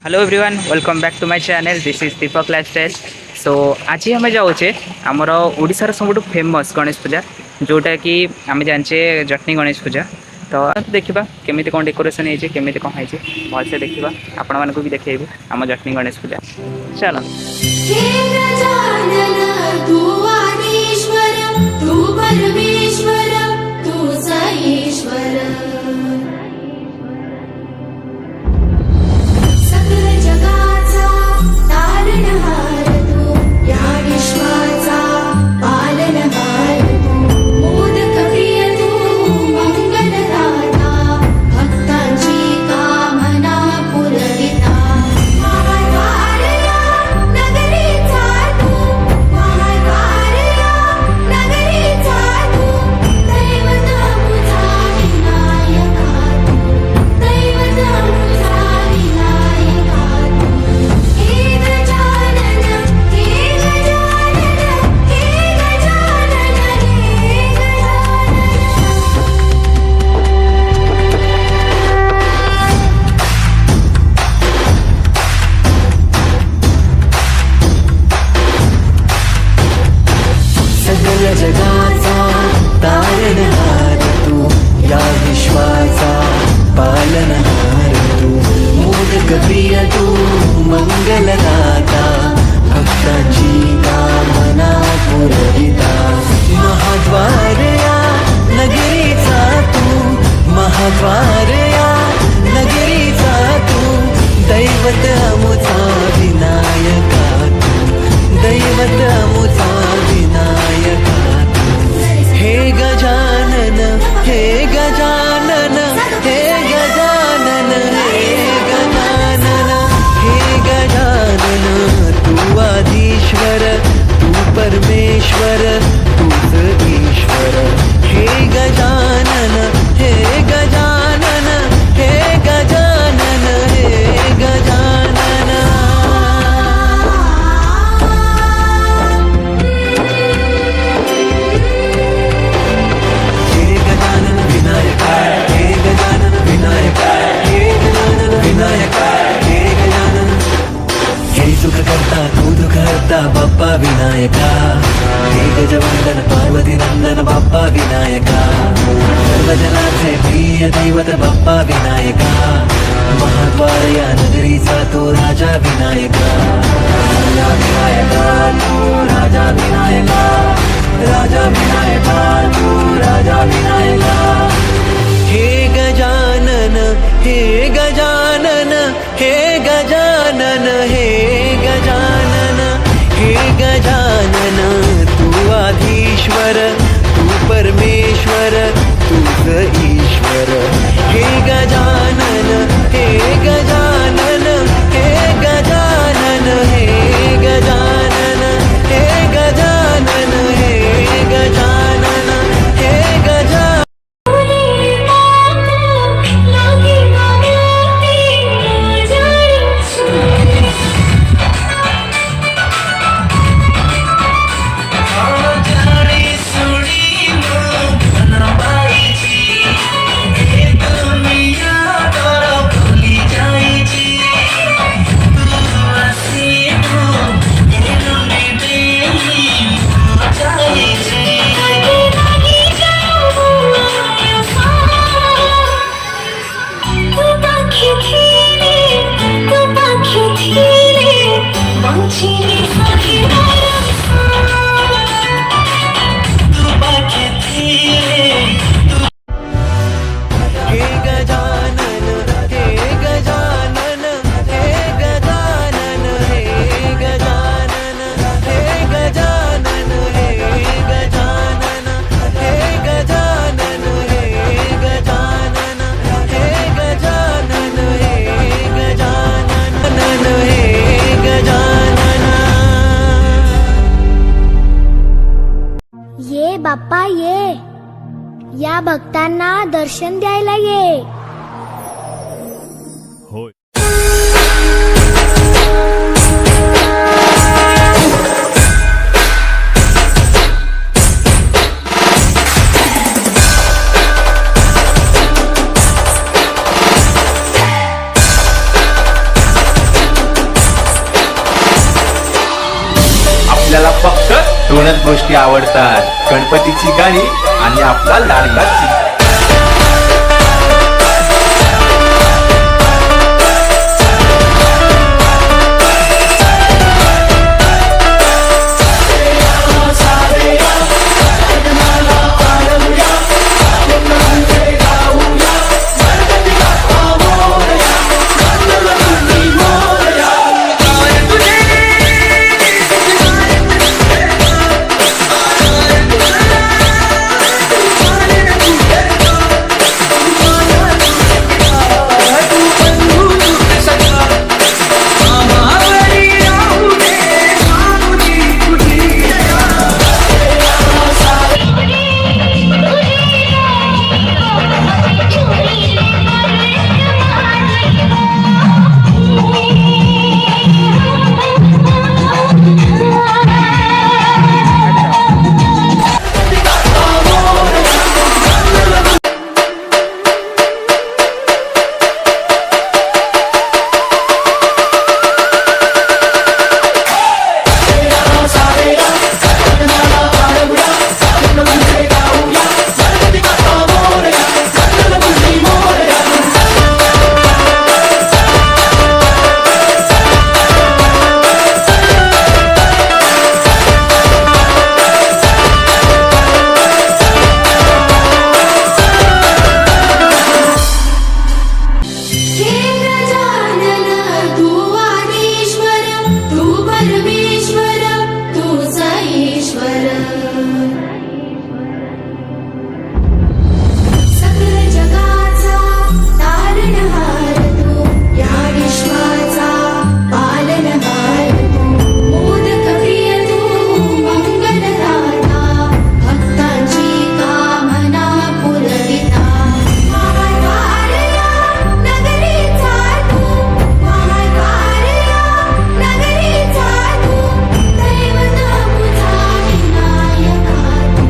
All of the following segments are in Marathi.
Hello everyone welcome back to my channel this is Deepak lifestyle. So आज आम जाऊे आमर ओडिशार सब फेमस गणेश पूजा जोटा कि आम जाने जटनी गणेश पूजा। तो देखा केमी कौन डेकोरेशन होमी कौन है भलसे देखा आपण मानक भी देखेबू आम जटनी गणेश पूजा। चलो हे गजानन तू आदिश्वर तू परमेश्वर तू ईश्वर सकल जगाचा तारणहार तू या विश्वाचा पालनहार तू मोदक प्रिय तू मंगलदाता भक्तांची कामना पुरविता महाद्वारया नगरीचा तू महाद्वारया नगरीचा तू दैवत मुझा विनायका तू दैवत मुझा विनायका तू हे गजानन हे गजानन हे गजानन हे सकल जगाचा तारणहार तू या विश्वाचा पालनहार तू मोदक प्रिय तू मंगलदाता भक्तांची कामना पुरविता महाद्वारया नगरीचा तू महाद्वारया नगरीचा तू दैवत अमुचा विनायका तू दैवत अमुचा विनायका तू हे गजानन हे गजानन हे गजानन हे गजानन हे गजानन तू आदिश्वर तू परमेश्वर तूच ईश्वर हे गजानन हे गजानन हे गजानन हे गजानन हे गजानन विनायका हे गजानन विनायका हे गजानन विनायका हे गजानन हे सुख करता तू दुःख हरता बाप्पा विनायका हे गजवंदन पार्वती नंदन बाप्पा विनायका सर्व जनाचे प्रिय दैवत बाप्पा विनायका महाद्वारया नगरीचा तो राजा विनायका राजा विनायका तू राजा विनायका राजा विनायका तू राजा विनायका हे गजानन हे गजानन हे गजानन हे गजानन हे गजानन तू आधीश्वर तू परमेश्वर तूच ईश्वर हे गजानन हे गजानन हे गजानन हे गजानन हे गजानन हे गजानन हे गजानन लागी मायाती जाणी हे गजानन हे गजानन हे गजानन हे गजानन हे गजानन हे गजानन हे गजानन हे गजानन हे गजानन हे गजानन हे गजानन ये बाप्पा ये या भक्तांना दर्शन द्यायला ये। फक्त दोनच गोष्टी आवडतात, गणपतीची गाणी आणि आपला लाडका चिमटा. हे गजानन तू आदिश्वर तू परमेश्वर तूच ईश्वर सकल जगाचा तारणहार तू या विश्वाचा पालनहार तू मोदक प्रिय तू मंगलदाता भक्तांची कामना पुरविता महाद्वारया नगरीचा तू महाद्वारया नगरीचा तू दैवत मुझा विनायका तू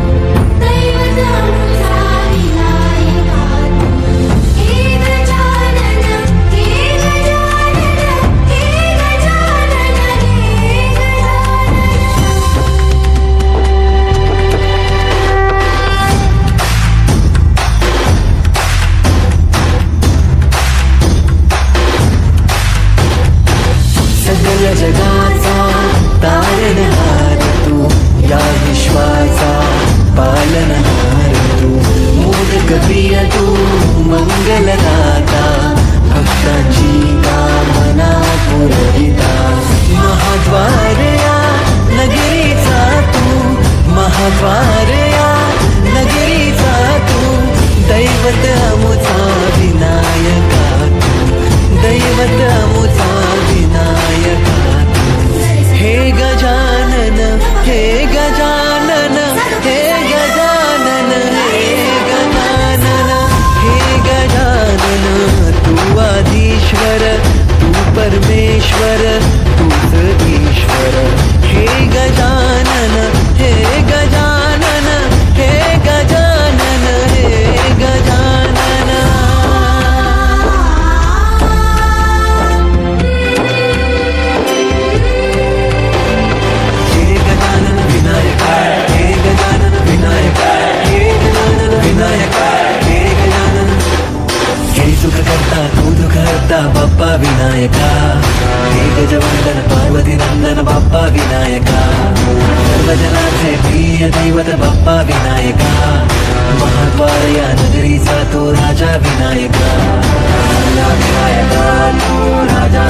दैवत मुझा विनायका तू हे गजानन हे गजानन हे गजानन हे गजानन सकल जगाचा तारणहार तू या विश्वाचा पालनहार तू मोदक प्रिय तू मंगलदाता भक्तांची कामना पुरविता महाद्वारया नगरीचा तू महाद्वारया नगरीचा तू दैवत अमुचा विनायका तू दैवत अमुचा विनायका तू हे गजानन हे गजानन हे गजानन हे गजानन हे गजानन तू आदिश्वर तू परमेश्वर तूच ईश्वर हे गजानन हे गजानन हे गजानन हे गजानन हे गजानन विनायका हे गजानन विनायका हे गजानन विनायका हे गजानन हे सुख करता तू दुःख हरता बाप्पा विनायका हे गजवंदन पार्वती नंदन बाप्पा विनायका सर्वजनाचे प्रिय दैवत बाप्पा विनायका महाद्वार या नगरीचा तो राजा विनायका विनायका तू राजा